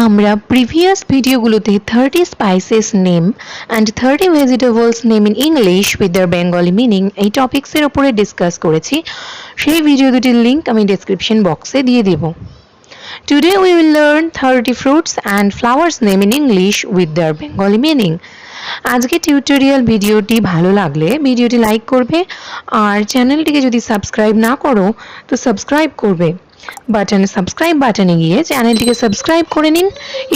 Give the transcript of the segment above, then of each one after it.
আমরা প্রিভিয়াস ভিডিওগুলোতে 30 spices name and 30 vegetables name in English with their Bengali meaning এই টপিক্সের উপরে ডিসকাস করেছি। সেই ভিডিও দুটির লিঙ্ক আমি ডেসক্রিপশন বক্সে দিয়ে দেব। Today we will learn 30 fruits and flowers name in English with their Bengali meaning. আজকে টিউটোরিয়াল ভিডিওটি ভালো লাগলে ভিডিওটি লাইক করবে, আর চ্যানেলটিকে যদি সাবস্ক্রাইব না করো তো সাবস্ক্রাইব করবে। সাবস্ক্রাইব বাটনে গিয়ে চ্যানেলটিকে সাবস্ক্রাইব করে নিন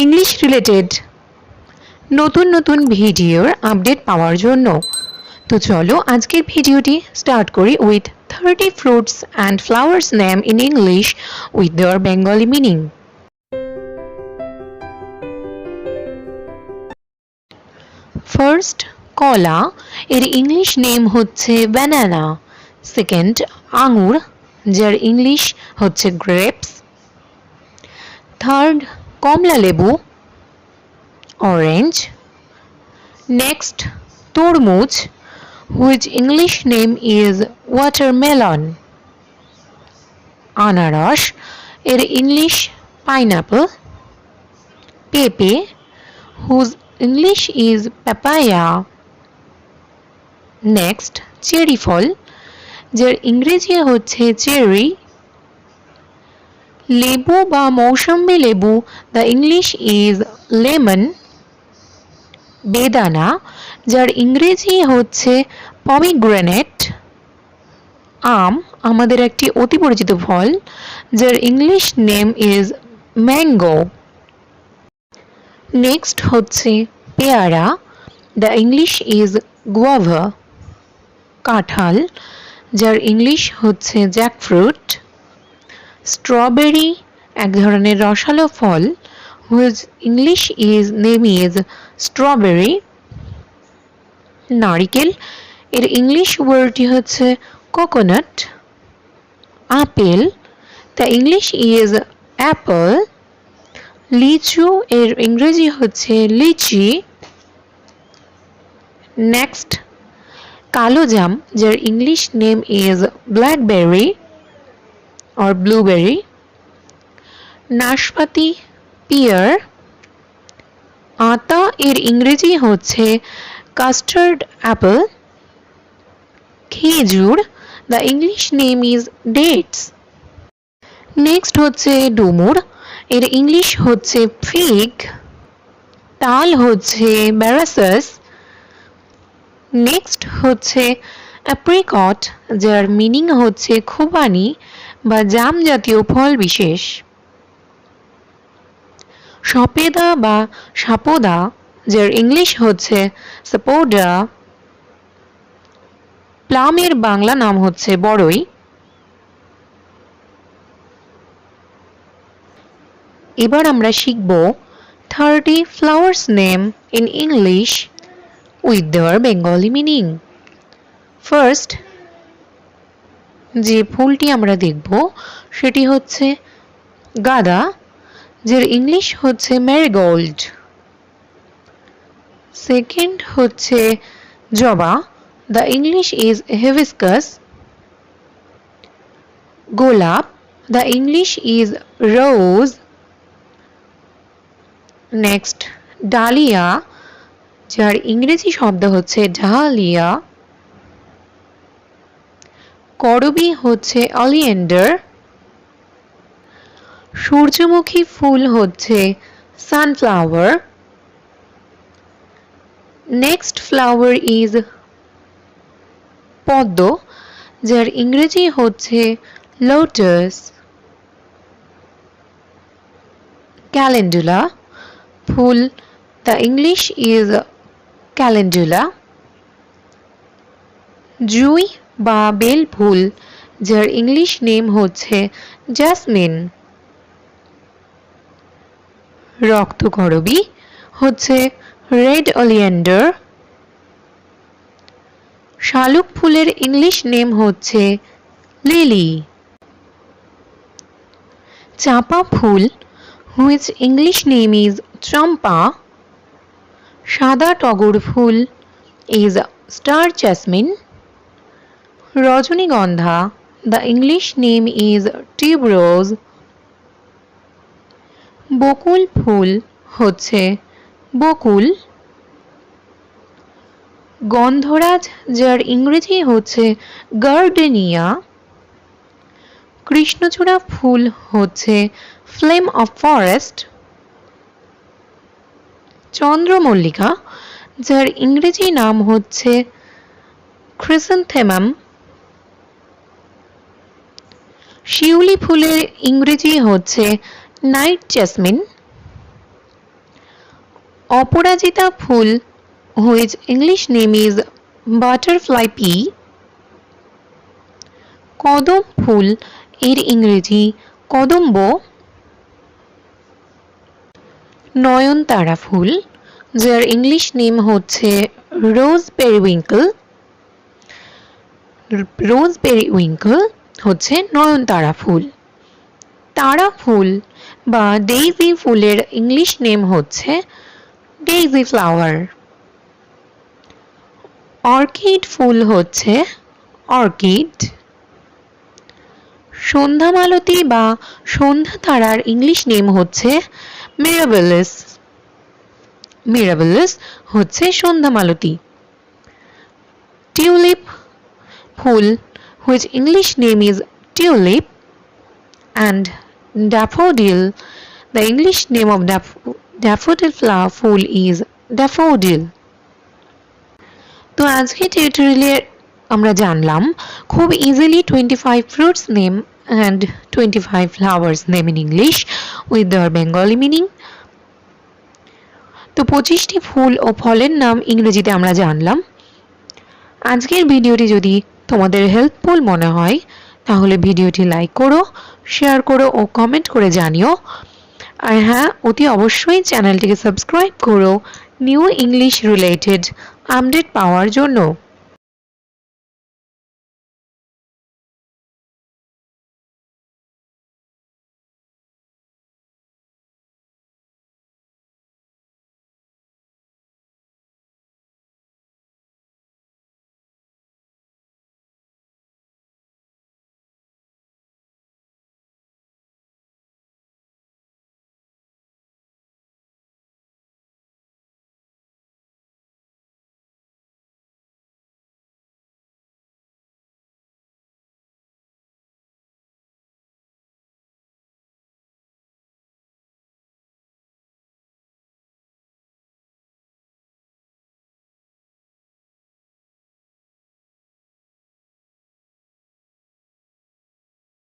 ইংলিশ রিলেটেড নতুন নতুন ভিডিওর আপডেট পাওয়ার জন্য। তো চলো আজকের ভিডিওটি স্টার্ট করি with 30 fruits and flowers name in English with their Bengali meaning. First, কলা, এর ইংলিশ নেম হচ্ছে banana. সেকেন্ড, আঙুর, যার ইংলিশ হচ্ছে grapes. থার্ড, কমলা লেবু, orange. নেক্সট, তরমুজ, which English name is watermelon. আনারস, এর ইংলিশ pineapple. পেঁপে, whose English is papaya. Next, cherry ফল, যার ইংরেজি হচ্ছে চেরি. লেবু বা মৌসম্বি লেবু, the English is lemon. বেদানা, যার ইংরেজি হচ্ছে পমিগ্রেনেট. আম আমাদের একটি অতি পরিচিত ফল, যার English name is mango. Next হচ্ছে পেয়ারা, দ্য ইংলিশ ইজ গুয়াভা. কাঁঠাল, যার ইংলিশ হচ্ছে জ্যাকফ্রুট. স্ট্রবেরি এক ধরনের রসালো ফল, which English name is strawberry. নারিকেল, এর ইংলিশ ওয়ার্ডটি হচ্ছে coconut. Apple, the English is apple. লিচু, এর ইংরেজি হচ্ছে লিচি. নেক্সট, কালো জাম, যার English name is blackberry or blueberry. নাশপাতি, পিয়ার. আতা, এর ইংরেজি হচ্ছে কাস্টার্ড অ্যাপল. খেজুর, the English name is dates. Next হচ্ছে ডুমুর, এর ইংলিশ হচ্ছে ফিগ. তাল হচ্ছে ব্যারাসাস. নেক্সট হচ্ছে অ্যাপ্রিকট, যার মিনিং হচ্ছে খুবানি বা জাম জাতীয় ফল বিশেষ. সপেদা বা সাপোদা, যার ইংলিশ হচ্ছে সাপোডা. প্লামের বাংলা নাম হচ্ছে বড়ই. এবার আমরা শিখব 30 flowers name in English with their Bengali meaning. First, যে ফুলটি আমরা দেখব সেটি হচ্ছে গাঁদা, যার ইংলিশ হচ্ছে ম্যারিগোল্ড. সেকেন্ড হচ্ছে জবা, দ্য ইংলিশ ইজ হিবিস্কাস. গোলাপ, the English is rose. Next, dahlia, যার ইংরেজি শব্দ হচ্ছে ডালিয়া. করবী হচ্ছে অলিয়েন্ডার. সূর্যমুখী ফুল হচ্ছে সানফ্লাওয়ার. নেক্সট ফ্লাওয়ার ইজ পদ্ম, যার ইংরেজি হচ্ছে lotus. Calendula full, the English is calendula. জুঁই বা বেল ফুল, যার ইংলিশ নেম হচ্ছে জাসমিন. রক্তকরবী হচ্ছে রেড অলিয়েন্ডার. শালুক ফুলের ইংলিশ নেম হচ্ছে লিলি. চাঁপা ফুল, which English name is champa. সাদা টগর ফুল ইজ স্টার জ্যাসমিন. রজনীগন্ধা, the English name is tuberose. বকুল ফুল হচ্ছে বকুল। গন্ধরাজ যার ইংরেজি হচ্ছে গার্ডেনিয়া। কৃষ্ণচূড়া ফুল হচ্ছে ফ্লেম অফ ফরেস্ট। চন্দ্রমল্লিকা যার ইংরেজি নাম হচ্ছে ক্রিসেন্থেমাম। শিউলি ফুলের ইংরেজি হচ্ছে night jasmine. Aparajita full which English name is butterfly P. কদম ফুল এর ইংরেজি কদম্ব। নয়নতারা ফুল যার ইংলিশ নেম হচ্ছে রোজ পেরিউইঙ্কল। রোজ পেরিউইঙ্কল হচ্ছে নয়নতারা ফুল। তারা ফুল বা ডেইজি ফুলের ইংলিশ নেম হচ্ছে ডেইজি ফ্লাওয়ার। অর্কিড ফুল হচ্ছে অর্কিড। সন্ধ্যামালতী বা সন্ধ্যা তারার ইংলিশ নেম হচ্ছে মিরাবেলিস। মিরাবেলিস হচ্ছে সন্ধ্যামালতী। টিউলিপ ফুল which English name is tulip, and daffodil, the English name of daffodil flower full is daffodil. তো আজকে টিউটোরিয়ালে আমরা জানলাম খুব easily 25 fruits name and 25 flowers name in English with their Bengali meaning. তো 25টি ফুল ও ফলের নাম ইংরেজিতে আমরা জানলাম। আজকের ভিডিওটি যদি তোমাদের হেল্পফুল মনে হয় তাহলে ভিডিওটি লাইক করো, শেয়ার করো ও কমেন্ট করে জানিও। আর হ্যাঁ, অতি অবশ্যই চ্যানেলটিকে সাবস্ক্রাইব করো নিউ ইংলিশ রিলেটেড আপডেট পাওয়ার জন্য।